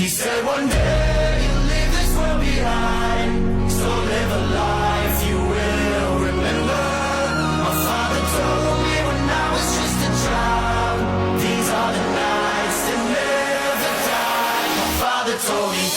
said one day you'll leave this world behind, so live a life you will remember. My father told me when I was just a child, these are the nights that never die. My father told me.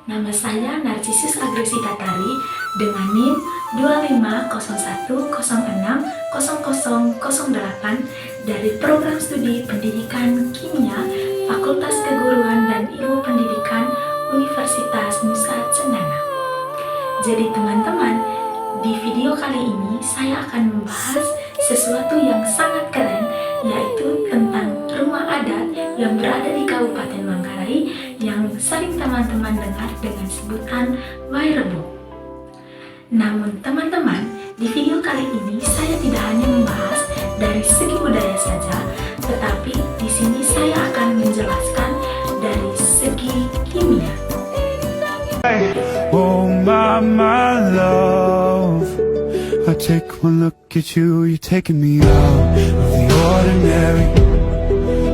Nama saya Narcisus Agresita Tari dengan NIM 2501060008 dari Program Studi Pendidikan Kimia Fakultas Keguruan dan Ilmu Pendidikan Universitas Nusa Cendana. Jadi teman-teman, di video kali ini saya akan membahas sesuatu yang sangat keren, yaitu tentang rumah adat yang berada di Kabupaten Manggarai yang sering teman-teman dengar dengan sebutan Wairebo. Namun teman-teman, di video kali ini saya tidak hanya membahas dari segi budaya saja, tetapi di sini saya akan menjelaskan dari segi kimia. Oh my love, I take one look at you, you're taking me out of the ordinary.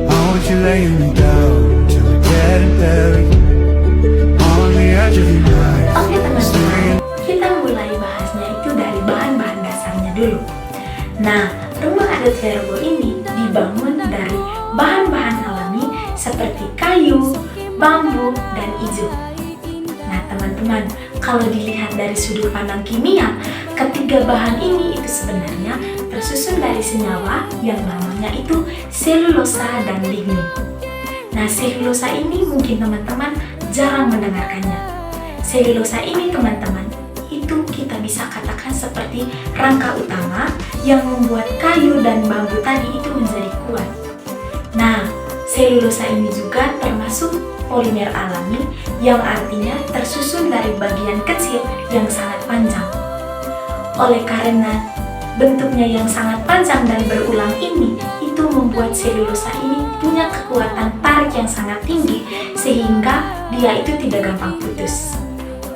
I want you laying me down till we're getting buried on the edge of your night. Oke teman-teman, kita mulai bahasnya itu dari bahan-bahan dasarnya dulu. Nah, rumah adat Wairebo ini dibangun dari bahan-bahan alami seperti kayu, bambu, dan ijo. Nah teman-teman, kalau dilihat dari sudut pandang kimia, ketiga bahan ini itu sebenarnya tersusun dari senyawa yang namanya itu selulosa dan lignin. Nah, selulosa ini mungkin teman-teman jarang mendengarkannya. Selulosa ini teman-teman, itu kita bisa katakan seperti rangka utama yang membuat kayu dan bambu tadi itu menjadi kuat. Nah, selulosa ini juga termasuk polimer alami yang artinya tersusun dari bagian kecil yang sangat panjang. Oleh karena bentuknya yang sangat panjang dan berulang ini, itu membuat selulosa ini punya kekuatan tarik yang sangat tinggi sehingga dia itu tidak gampang putus.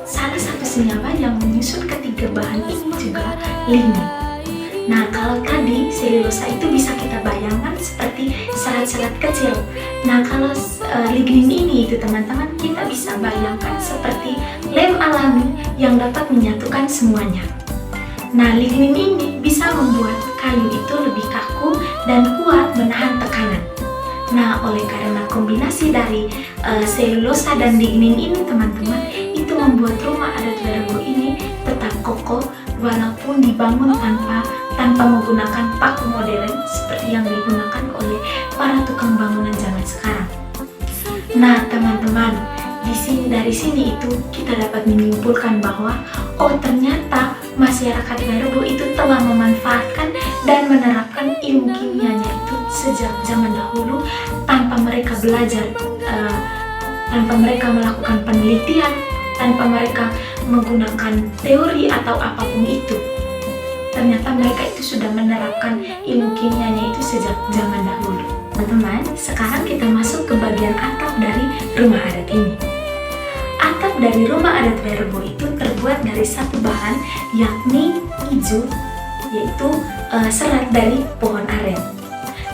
Salah satu senyawa yang menyusun ketiga bahan ini juga lignin. Nah, kalau tadi selulosa itu bisa kita bayangkan seperti serat-serat kecil. Nah, kalau lignin ini itu teman-teman kita bisa bayangkan seperti lem alami yang dapat menyatukan semuanya. Nah, lignin ini bisa membuat kayu itu lebih kaku dan kuat menahan tekanan. Nah, oleh karena kombinasi dari selulosa dan lignin ini teman-teman, itu membuat rumah adat Wairebo ini tetap kokoh walaupun dibangun tanpa menggunakan paku modern seperti yang digunakan oleh para tukang bangunan zaman sekarang. Nah teman-teman, dari sini itu kita dapat menyimpulkan bahwa ternyata masyarakat Wairebo itu telah memanfaatkan dan menerapkan ilmu kimianya itu sejak zaman dahulu tanpa mereka belajar, tanpa mereka melakukan penelitian, tanpa mereka menggunakan teori atau apapun itu. Ternyata mereka itu sudah menerapkan ilmu kimianya itu sejak zaman dahulu. Teman-teman, sekarang kita masuk ke bagian atap dari rumah adat ini. Atap dari rumah adat Wairebo itu terbuat dari satu bahan, yakni ijo, yaitu serat dari pohon aren.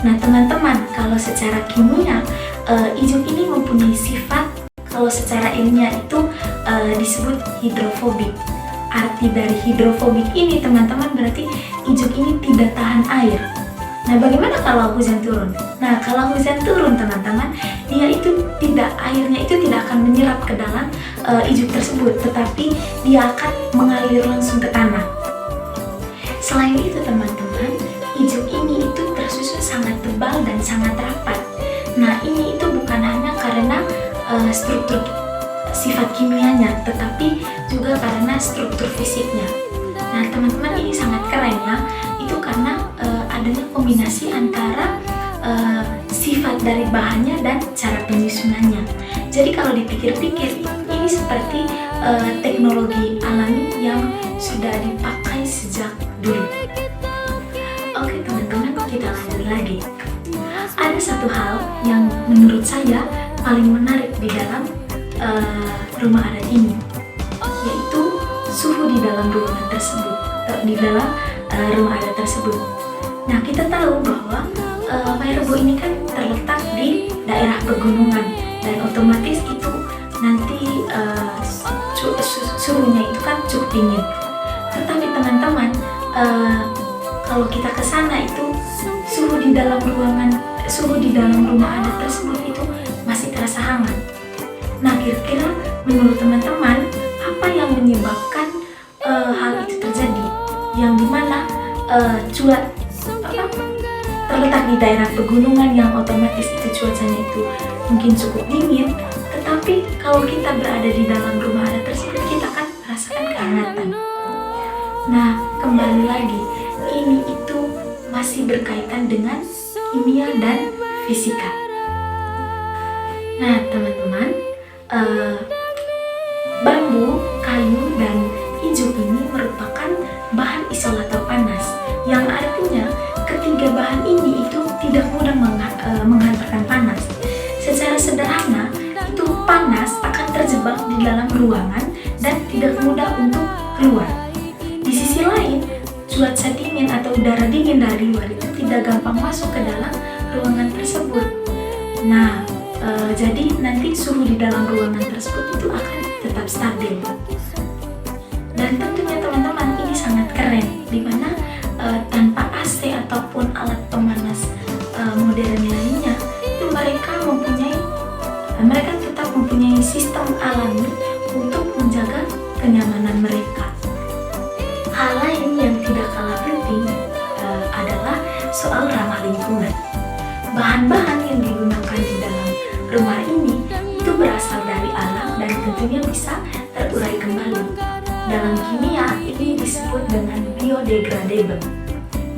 Nah teman-teman, kalau secara kimia, ijo ini mempunyai sifat, kalau secara ilmiah itu disebut hidrofobik. Arti dari hidrofobik ini teman-teman berarti ijuk ini tidak tahan air. Nah bagaimana kalau hujan turun? Nah kalau hujan turun teman-teman, airnya itu tidak akan menyerap ke dalam ijuk tersebut, tetapi dia akan mengalir langsung ke tanah. Selain itu teman-teman, ijuk ini itu tersusun sangat tebal dan sangat rapat. Nah ini itu bukan hanya karena struktur sifat kimianya, tetapi juga karena struktur fisiknya. Nah teman-teman, ini sangat keren ya, itu karena adanya kombinasi antara sifat dari bahannya dan cara penyusunannya. Jadi kalau dipikir-pikir, ini seperti teknologi alami yang sudah dipakai sejak dulu. Oke teman-teman, kita lanjut lagi. Ada satu hal yang menurut saya paling menarik di dalam rumah adat ini, yaitu suhu di dalam ruangan tersebut, di dalam rumah adat tersebut. Nah, kita tahu bahwa Wairebo ini kan terletak di daerah pegunungan dan otomatis itu nanti suhunya itu kan cukup dingin. Tetapi teman-teman, kalau kita ke sana itu suhu di dalam rumah adat tersebut itu masih terasa hangat. Nah, kira-kira menurut teman-teman apa yang menyebabkan hal itu terjadi? Yang dimana terletak di daerah pegunungan yang otomatis itu cuacanya itu mungkin cukup dingin, tetapi kalau kita berada di dalam rumah adat tersebut kita kan merasakan kehangatan. Nah, kembali lagi, ini itu masih berkaitan dengan kimia dan fisika. Nah, teman-teman, bambu, kayu, dan ijuk ini merupakan bahan isolator panas, yang artinya ketiga bahan ini itu tidak mudah menghantarkan panas. Secara sederhana, itu panas akan terjebak di dalam ruangan dan tidak mudah untuk keluar. Di sisi lain, cuaca dingin atau udara dingin dari luar itu tidak gampang masuk ke dalam ruangan tersebut. Nah, jadi nanti suhu di dalam ruangan tersebut itu akan tetap stabil. Dan tentunya teman-teman, ini sangat keren, dimana tanpa AC ataupun alat pemanas modern lainnya, itu mereka tetap mempunyai sistem alami untuk menjaga kenyamanan mereka. Hal lain yang tidak kalah penting adalah soal ramah lingkungan. Bahan-bahan yang digunakan di dalam rumah ini itu berasal dari alam dan tentunya bisa terurai kembali. Dalam kimia ini disebut dengan biodegradable,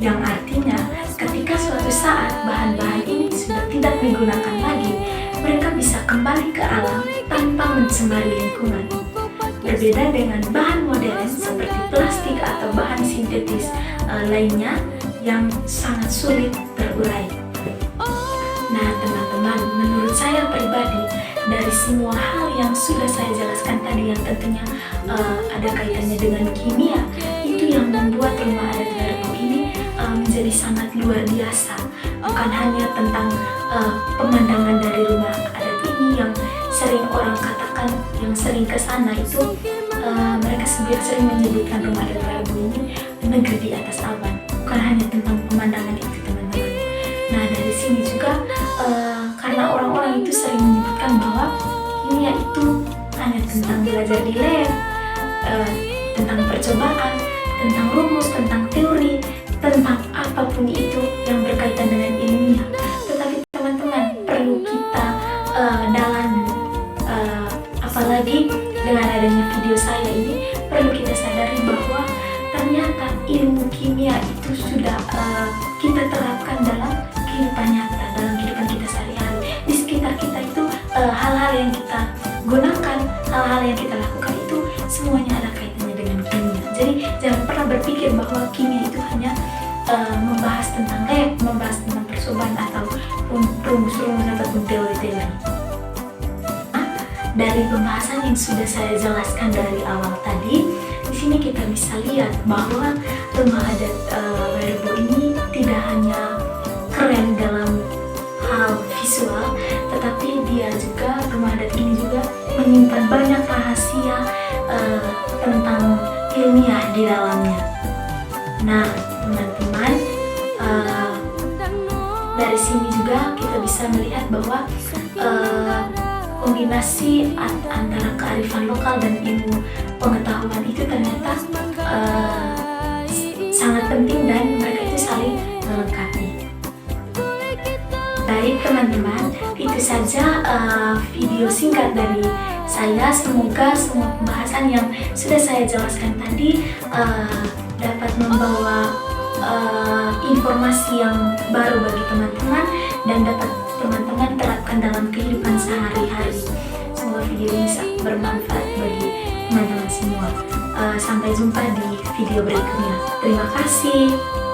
yang artinya ketika suatu saat bahan-bahan ini sudah tidak digunakan lagi, mereka bisa kembali ke alam tanpa mencemari lingkungan. Berbeda dengan bahan modern seperti plastik atau bahan sintetis lainnya yang sangat sulit terurai. Nah teman-teman, menurut saya pribadi, dari semua hal yang sudah saya jelaskan tadi yang tentunya ada kaitannya dengan kimia, itu yang membuat rumah adat Wairebo ini menjadi sangat luar biasa. Bukan hanya tentang pemandangan dari rumah adat ini yang sering orang katakan, yang sering kesana itu mereka sering menyebutkan rumah adat Wairebo ini negeri di atas awan. Bukan hanya tentang pemandangan itu teman-teman. Nah dari sini juga karena orang-orang itu sering menyebutkan bahwa kimia itu hanya tentang belajar di lab, tentang percobaan, tentang rumus, tentang teori, tentang apapun itu yang berkaitan dengan ilmiah. Tetapi teman-teman, perlu kita dalami, apalagi dengan adanya video saya ini, perlu kita sadari bahwa ternyata ilmu kimia itu sudah kita terapkan dalam kehidupan nyata, dalam kehidupan kita sehari-hari. Di sekitar kita itu hal-hal yang kita gunakan, hal-hal yang kita lakukan itu semuanya ada kaitannya dengan kimia. Jadi jangan pernah berpikir bahwa kimia itu hanya membahas tentang lab, membahas tentang percobaan ataupun rumus-rumus ataupun teori-teori. Dari pembahasan yang sudah saya jelaskan dari awal tadi, di sini kita bisa lihat bahwa rumah adat Wairebo ini tidak hanya keren dalam hal visual, tetapi rumah adat ini juga menyimpan banyak rahasia tentang ilmiah di dalamnya. Nah, teman-teman, dari sini juga kita bisa melihat bahwa kombinasi antara kearifan lokal dan ilmu pengetahuan itu ternyata sangat penting dan mereka itu saling melengkapi. Baik teman-teman, itu saja video singkat dari saya. Semoga semua pembahasan yang sudah saya jelaskan tadi dapat membawa informasi yang baru bagi teman-teman dan dapat teman-teman terapkan dalam kehidupan sehari-hari. Semoga video ini bermanfaat bagi teman-teman semua. Sampai jumpa di video berikutnya. Terima kasih.